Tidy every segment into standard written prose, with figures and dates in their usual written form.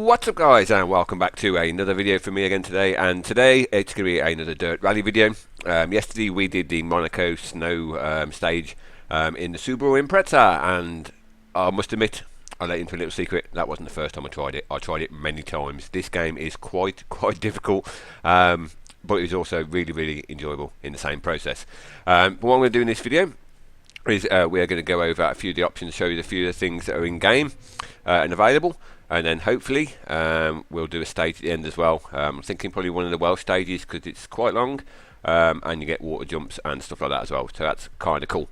What's up guys, and welcome back to another video from me again today. And today it's going to be another dirt rally video. Yesterday we did the Monaco snow stage in the Subaru Impreza, and I must admit, I'll let you into a little secret, that wasn't the first time I tried it. I tried it many times. This game is quite difficult, but it was also really enjoyable in the same process. But what I'm going to do in this video is we are going to go over a few of the options, show you a few of the things that are in game and available, and then hopefully we'll do a stage at the end as well. I'm thinking probably one of the Welsh stages because it's quite long, and you get water jumps and stuff like that as well, so that's kind of cool.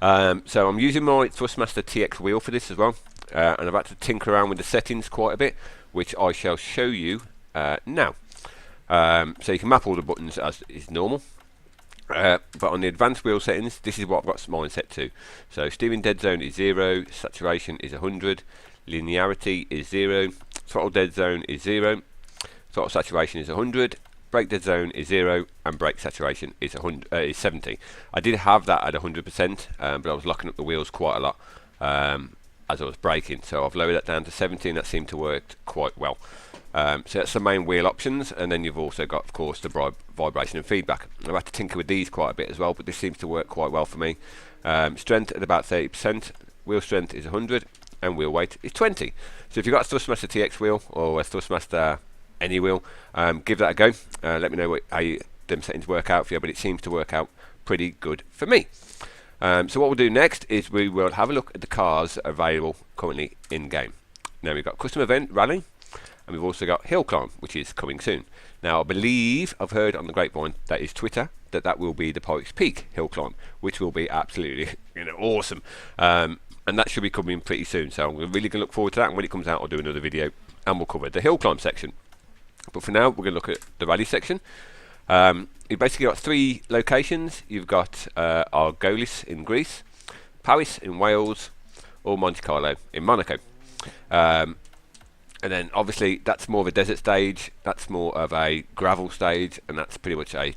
So I'm using my Thrustmaster TX wheel for this as well, and I've had to tinker around with the settings quite a bit, which I shall show you now. So you can map all the buttons as is normal. But on the advanced wheel settings, this is what I've got mine set to. So steering dead zone is 0, saturation is 100, linearity is 0, throttle dead zone is 0, throttle saturation is 100, brake dead zone is 0, and brake saturation is 70. I did have that at 100%, but I was locking up the wheels quite a lot as I was braking, so I've lowered that down to 70, and that seemed to work quite well. So that's the main wheel options, and then you've also got, of course, the vibration and feedback. I've had to tinker with these quite a bit as well, but this seems to work quite well for me. Strength at about 30%, wheel strength is 100, and wheel weight is 20. So if you've got a Thrustmaster TX wheel or a Thrustmaster any wheel, give that a go. Let me know how them settings work out for you, but it seems to work out pretty good for me. So what we'll do next is we will have a look at the cars available currently in game. Now we've got custom event rally, and we've also got hill climb, which is coming soon. Now I believe I've heard on the grapevine, that is Twitter, that will be the Pikes Peak hill climb, which will be absolutely awesome. And that should be coming pretty soon, so I'm really going to look forward to that, and when it comes out I'll do another video and we'll cover the hill climb section. But for now we're going to look at the rally section. You've basically got 3 locations. You've got Argolis in Greece, Paris in Wales, or Monte Carlo in Monaco. And then obviously that's more of a desert stage, that's more of a gravel stage, and that's pretty much a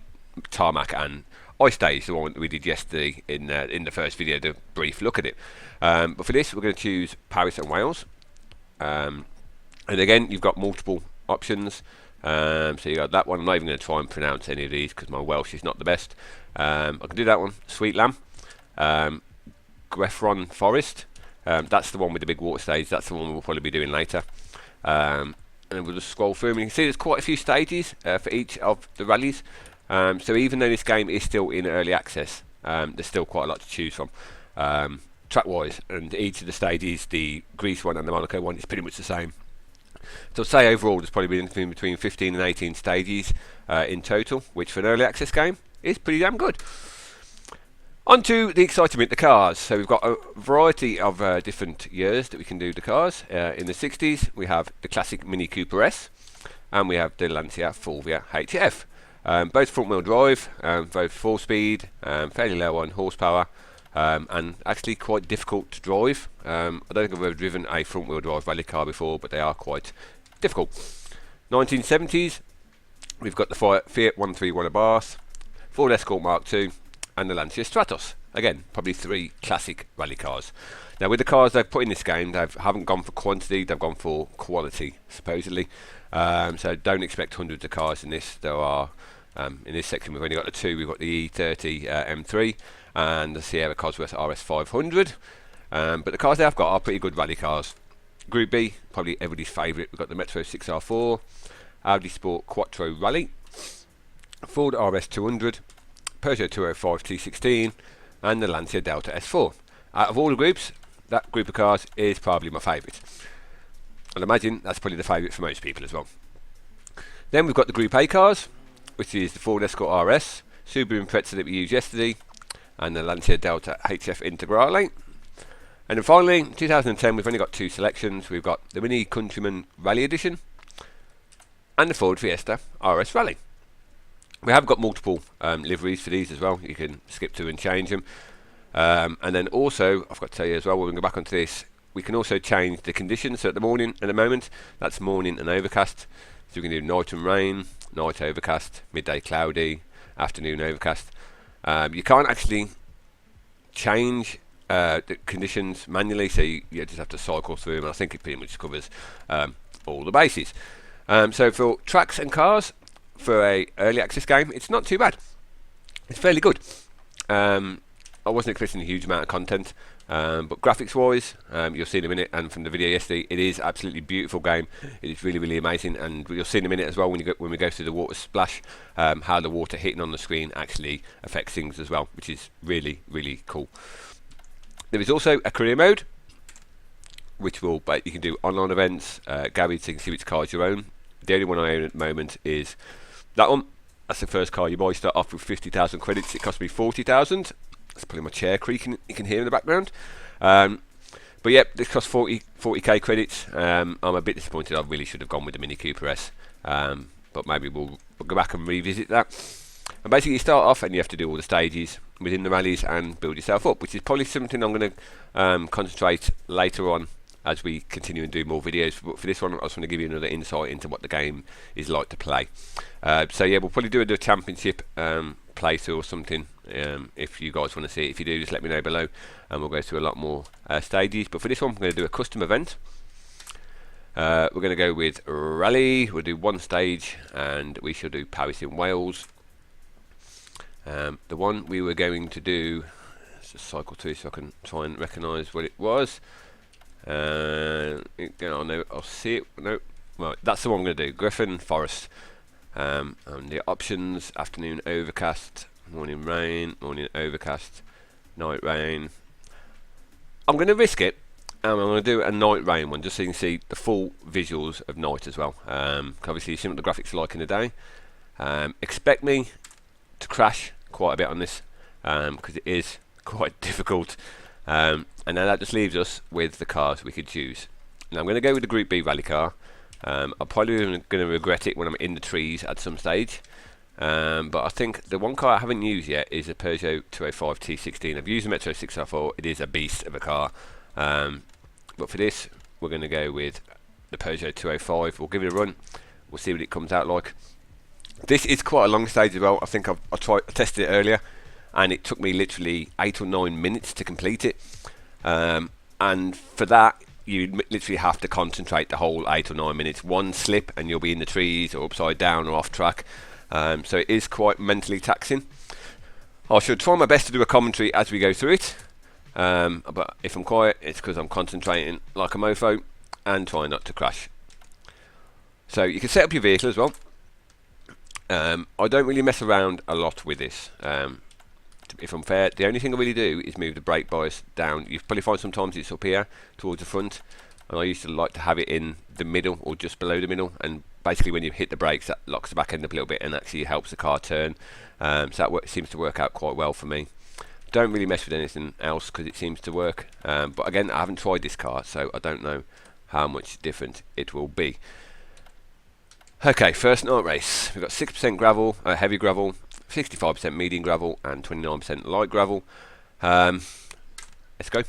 tarmac and ice stage, the one that we did yesterday in the first video, the brief look at it. But for this we're going to choose Paris and Wales. And again you've got multiple options. So you got that one. I'm not even going to try and pronounce any of these because my Welsh is not the best. I can do that one. Sweet Lamb, Greffron Forest. That's the one with the big water stage. That's the one we'll probably be doing later. And we'll just scroll through them. You can see there's quite a few stages for each of the rallies. So even though this game is still in early access, there's still quite a lot to choose from track-wise. And each of the stages, the Greece one and the Monaco one, is pretty much the same. So I'd say overall there's probably been between 15 and 18 stages in total, which for an early access game is pretty damn good. On to the excitement, the cars. So we've got a variety of different years that we can do the cars. In the 60s we have the classic Mini Cooper S, and we have the Lancia Fulvia HF. Both front wheel drive, both 4-speed, fairly low on horsepower, and actually quite difficult to drive. I don't think I've ever driven a front wheel drive rally car before, but they are quite difficult. 1970s we've got the Fiat 131 Abarth, Ford Escort Mark II, and the Lancia Stratos. Again, probably 3 classic rally cars. Now with the cars they've put in this game, they haven't gone for quantity, they've gone for quality, supposedly. So don't expect hundreds of cars in this. There are, in this section we've only got the 2. We've got the E30 M3 and the Sierra Cosworth RS500. But the cars they have got are pretty good rally cars. Group B, probably everybody's favourite. We've got the Metro 6R4, Audi Sport Quattro Rally, Ford RS200, Peugeot 205 T16, and the Lancia Delta S4. Out of all the groups, that group of cars is probably my favourite. I'd imagine that's probably the favourite for most people as well. Then we've got the Group A cars, which is the Ford Escort RS, Subaru Impreza that we used yesterday, and the Lancia Delta HF Integrale. And then finally, 2010, we've only got 2 selections. We've got the Mini Countryman Rally Edition and the Ford Fiesta RS Rally. We have got multiple liveries for these as well. You can skip to and change them. And then also, I've got to tell you as well, we'll go back onto this, we can also change the conditions. So at the moment, that's morning and overcast. So we can do night and rain, night overcast, midday cloudy, afternoon overcast. You can't actually change the conditions manually, so you just have to cycle through them. I think it pretty much covers all the bases. So for tracks and cars, for a early access game, it's not too bad. It's fairly good. I wasn't expecting a huge amount of content, but graphics wise, you'll see in a minute, and from the video yesterday, it is absolutely beautiful game. It is really, really amazing, and you'll see in a minute as well when we go through the water splash, how the water hitting on the screen actually affects things as well, which is really, really cool. There is also a career mode, which will you can do online events, gareeths, so you can see which cars you own. The only one I own at the moment is that one. That's the first car you buy. You start off with 50,000 credits. It cost me 40,000. That's probably my chair creaking you can hear in the background. But yeah, this costs 40k credits. I'm a bit disappointed. I really should have gone with the Mini Cooper S. But maybe we'll go back and revisit that. And basically you start off and you have to do all the stages within the rallies and build yourself up, which is probably something I'm going to concentrate later on as we continue and do more videos. But for this one, I just want to give you another insight into what the game is like to play. So yeah, we'll probably do a championship playthrough or something, if you guys want to see it. If you do, just let me know below, and we'll go through a lot more stages. But for this one, we're going to do a custom event. We're going to go with rally. We'll do one stage, and we shall do Paris in Wales. The one we were going to do, let's just cycle through so I can try and recognise what it was. I'll see it. No, well, that's the one I'm going to do. Griffin Forest. And the options: afternoon overcast, morning rain, morning overcast, night rain. I'm going to risk it. I'm going to do a night rain one just so you can see the full visuals of night as well. Obviously, you see what the graphics are like in the day. Expect me to crash quite a bit on this because it is quite difficult. And now that just leaves us with the cars we could choose. Now I'm going to go with the Group B rally car. I'm probably going to regret it when I'm in the trees at some stage. But I think the one car I haven't used yet is a Peugeot 205 T16. I've used the Metro 604. It is a beast of a car. But for this, we're going to go with the Peugeot 205. We'll give it a run. We'll see what it comes out like. This is quite a long stage as well. I think I tested it earlier, and it took me literally 8 or 9 minutes to complete it. And for that, you literally have to concentrate the whole 8 or 9 minutes. One slip and you'll be in the trees or upside down or off track. So it is quite mentally taxing. I should try my best to do a commentary as we go through it. But if I'm quiet, it's because I'm concentrating like a mofo and trying not to crash. So you can set up your vehicle as well. I don't really mess around a lot with this. If I'm fair, the only thing I really do is move the brake bias down. You probably find sometimes it's up here towards the front, and I used to like to have it in the middle or just below the middle, and basically when you hit the brakes that locks the back end up a little bit and actually helps the car turn. So that seems to work out quite well for me. Don't really mess with anything else because it seems to work, but again, I haven't tried this car, so I don't know how much different it will be. Okay, first night race. We've got 6% gravel, heavy gravel, 65% medium gravel, and 29% light gravel. Let's go.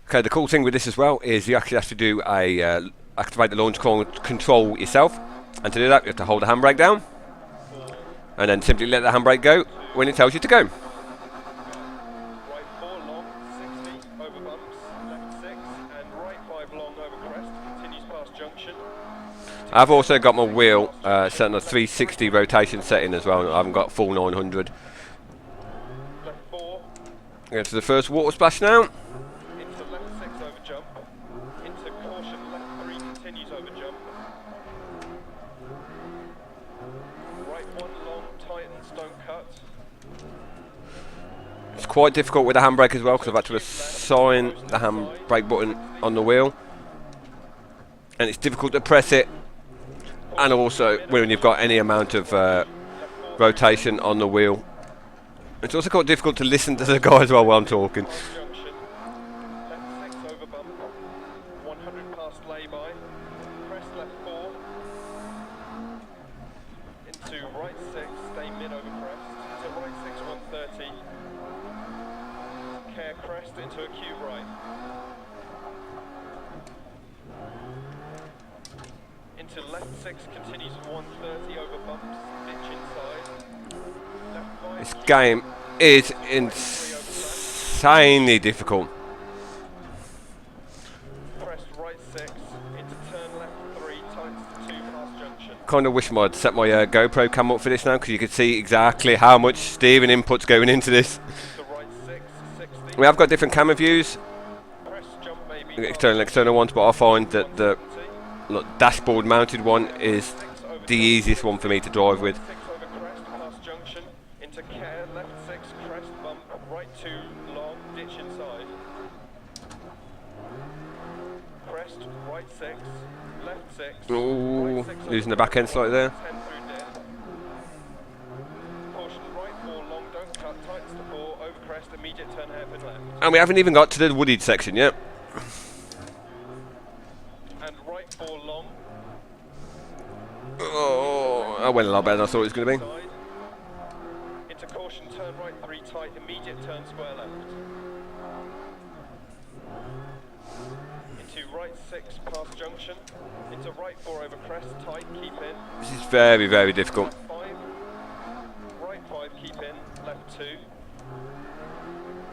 Okay, the cool thing with this as well is you actually have to do a activate the launch control yourself, and to do that you have to hold the handbrake down, and then simply let the handbrake go when it tells you to go. I've also got my wheel set on a 360 rotation setting as well. I haven't got full 900. Go to the first water splash now. Into left 6 over jump. Into caution left 3 continues over jump. Right 1 long tightens, don't cut. It's quite difficult with the handbrake as well because I've had to assign the handbrake button on the wheel, and it's difficult to press it. And also when you've got any amount of rotation on the wheel. It's also quite difficult to listen to the guy as well while I'm talking. Left 6 over bump. 100 past lay-by. Press left 4. Into right 6, stay mid over crest. To right 6, 130. Care crest into acute right. Into left 6 continues 130 over bumps, ditch inside. Left 5. This game is insanely difficult. Crest right 6, into turn left 3, tightens to 2 past junction. Kind of wish I'd set my GoPro cam up for this now, because you could see exactly how much steering input's going into this. To right 6, 60. We have got different camera views, Crest jump maybe. external and external ones, but I find that the dashboard mounted one is the easiest one for me to drive with. 6 over crest, past junction, into care, left 6, crest bump, right 2, long, ditch inside. Crest, right 6, left 6. Ooh, right 6 losing the back end slightly there. 10 through dip. Caution, right 4, long, don't cut, tightens to 4, over crest, immediate turn hairpin left. And we haven't even got to the wooded section yet. And right 4, long. Oh, I went a lot better than I thought it was going to be. Side. Into caution, turn right 3, tight, immediate turn square left. Into right 6, past junction. Into right 4 over crest, tight, keep in. This is very, very difficult. Left 5. Right 5, keep in. Left 2.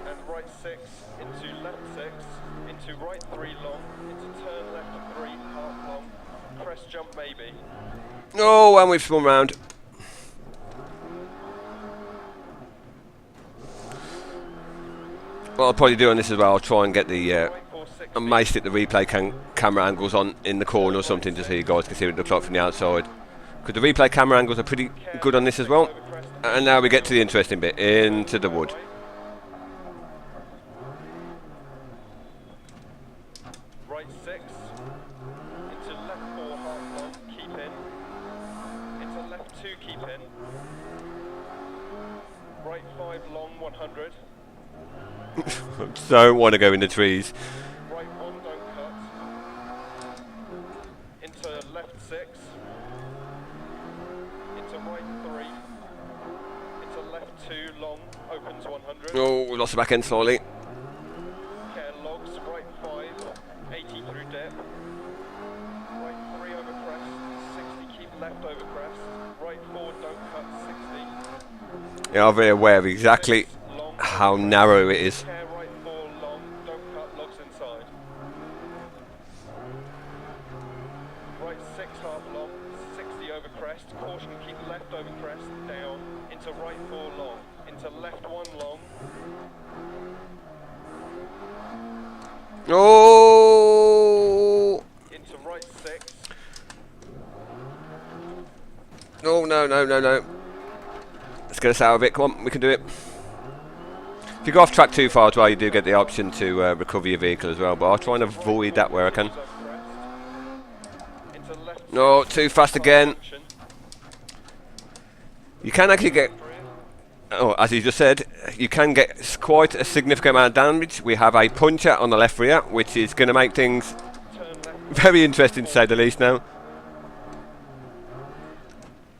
And right 6, into left 6. Into right 3 long. Into turn left 3, half long. Crest jump maybe. Oh, and we've spun round. What I'll probably do on this as well, I'll try and get the Right 4, 6. I may stick the replay camera angles on in the corner or something, just so you guys can see what it looks like from the outside. Because the replay camera angles are pretty good on this as well. And now we get to the interesting bit, into the wood. Right 6. Into left 4, half long, keep in. Into left 2, keep in. Right 5, long, 100. Don't want to go in the trees. Right 1, don't cut. Into left 6. Into right 3. Into left 2, long, opens 100. Oh, we lost the back end slightly. Care logs, right 5, 80 through dip. Right 3 over crest, 60, keep left over crest. Right 4, don't cut, 60. Yeah, I'm very aware of exactly Six, long, how narrow it is. Care right 4, long, don't cut, logs inside. Right 6, half long, 60 over crest, caution, keep left over crest, down, into right 4 long, into left 1 long, Oh! into right 6, Oh, no, no, no, no. Let's get us out of it. Come on, we can do it. If you go off track too far as well, you do get the option to recover your vehicle as well, but I'll try and avoid that where I can. over crest, into left No, too fast again. junction, You can actually get, oh, as you just said, you can get quite a significant amount of damage. We have a puncher on the left rear, which is going to make things turn left, very interesting to say the least now.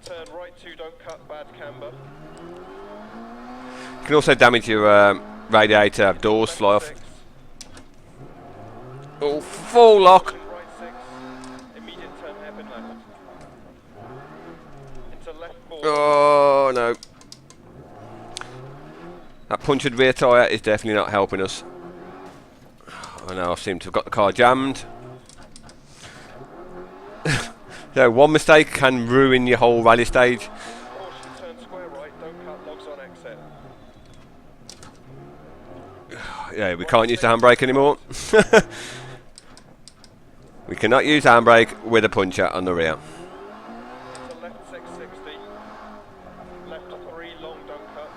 turn right 2, don't cut, bad camber. You can also damage your radiator, have doors Left fly off. 6, Oh, full lock. caution, right 6, immediate turn hairpin left. Into left 4. Oh, no. That punctured rear tyre is definitely not helping us. I know, I seem to have got the car jammed. So one mistake can ruin your whole rally stage. Caution, turn square right, don't cut, logs on exit. Yeah, we can't use the handbrake anymore. We cannot use handbrake with a puncher on the rear. Into left 660. Left 3, long, don't cut.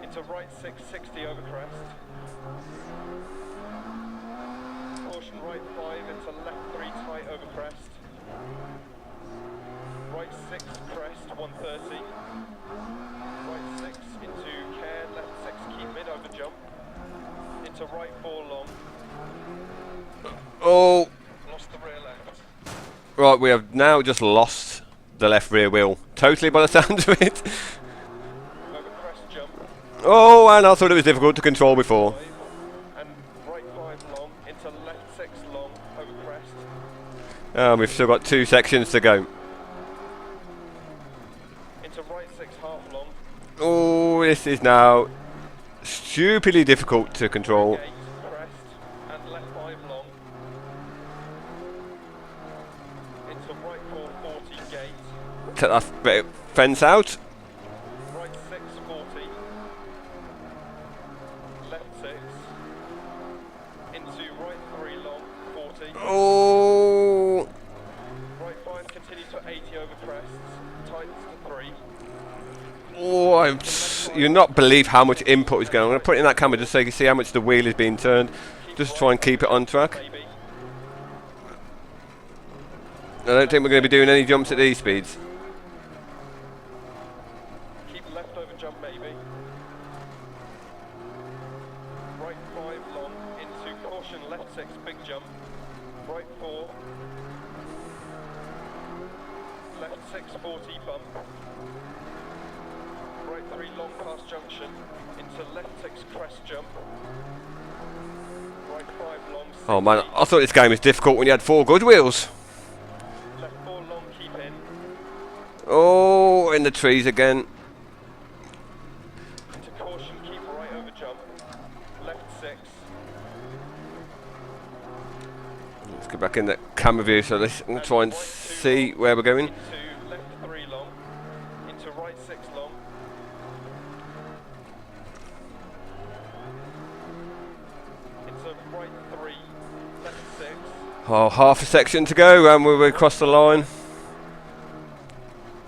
Into right 660 over crest. Caution, right 5, into left 3, tight over crest. Right 6, crest, 130. Right 6, into care, left 6, keep mid over jump. Into right 4, long. Oh, Lost the rear left. right, we have now just lost the left rear wheel totally by the sound of it. Over crest jump. Oh, and I thought it was difficult to control before. 5, and right 5 long, into left 6 long, over crest. We've still got 2 sections to go. Into right 6 half long. Oh, this is now stupidly difficult to control. Gate, crest, and left 5 long. Into right 440 gate. Take that bit of fence out. Right 640. Left 6. Into right 3 long, 40. Oh, Right 5, continue to 80 over crests. Tightens to 3. oh, you'll not believe how much input is going on. I'm going to put it in that camera just so you can see how much the wheel is being turned. Just to try and keep it on track. Maybe. I don't think we're going to be doing any jumps at these speeds. Keep left over jump maybe. Right 5 long into caution, left 6 big jump. Right 4. Left 640 bump. Right 3 long past junction into left 6 crest jump. Right 5 long. Oh man, I thought this game was difficult when you had 4 good wheels. Left 4 long, keep in. Oh, in the trees again. Into caution, keep right over jump. Left 6. Let's go back in the camera view so let's try and see where we're going. Into left 3 long. Into right 6 long. Into right 3. Left 6. Oh, half a section to go and we're across the line.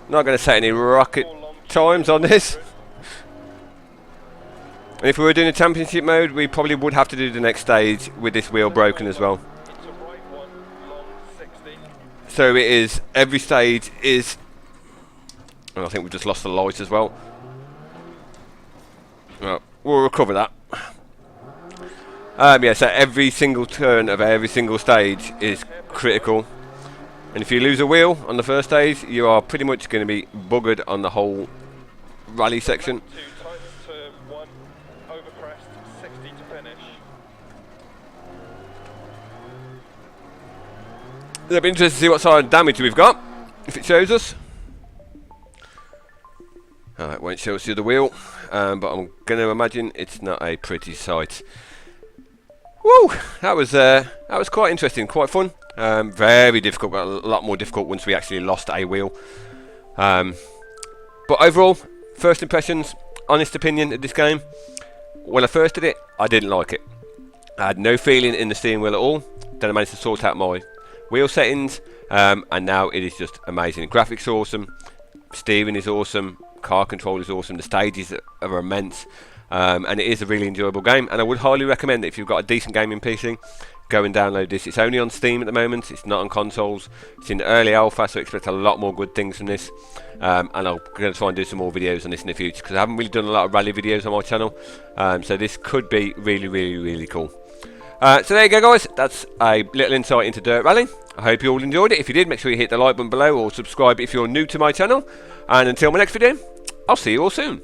Not going to set any rocket 4 long, times on this. And if we were doing a championship mode, we probably would have to do the next stage with this wheel broken as well. into right 1 long 60. So it is, every stage is, oh, I think we've just lost the light as well. Well, we'll recover that. Yeah, so every single turn of every single stage is critical. And if you lose a wheel on the first stage, you are pretty much going to be buggered on the whole rally section. 2 tightens to 1 over crest 60 to finish. It'll be interesting to see what side of damage we've got, if it shows us. It won't show us the other wheel, but I'm going to imagine it's not a pretty sight. Woo! That was quite interesting, quite fun. Very difficult, but a lot more difficult once we actually lost a wheel. But overall, first impressions, honest opinion of this game. When I first did it, I didn't like it. I had no feeling in the steering wheel at all. Then I managed to sort out my wheel settings, and now it is just amazing. Graphics are awesome, steering is awesome, car control is awesome, the stages are immense. And it is a really enjoyable game, and I would highly recommend it if you've got a decent gaming PC. Go and download this. It's only on Steam at the moment, it's not on consoles, it's in early alpha, so expect a lot more good things from this. And I'm going to try and do some more videos on this in the future, because I haven't really done a lot of rally videos on my channel, so this could be really cool. So there you go guys, that's a little insight into Dirt Rally. I hope you all enjoyed it. If you did, make sure you hit the like button below, or subscribe if you're new to my channel, and until my next video, I'll see you all soon.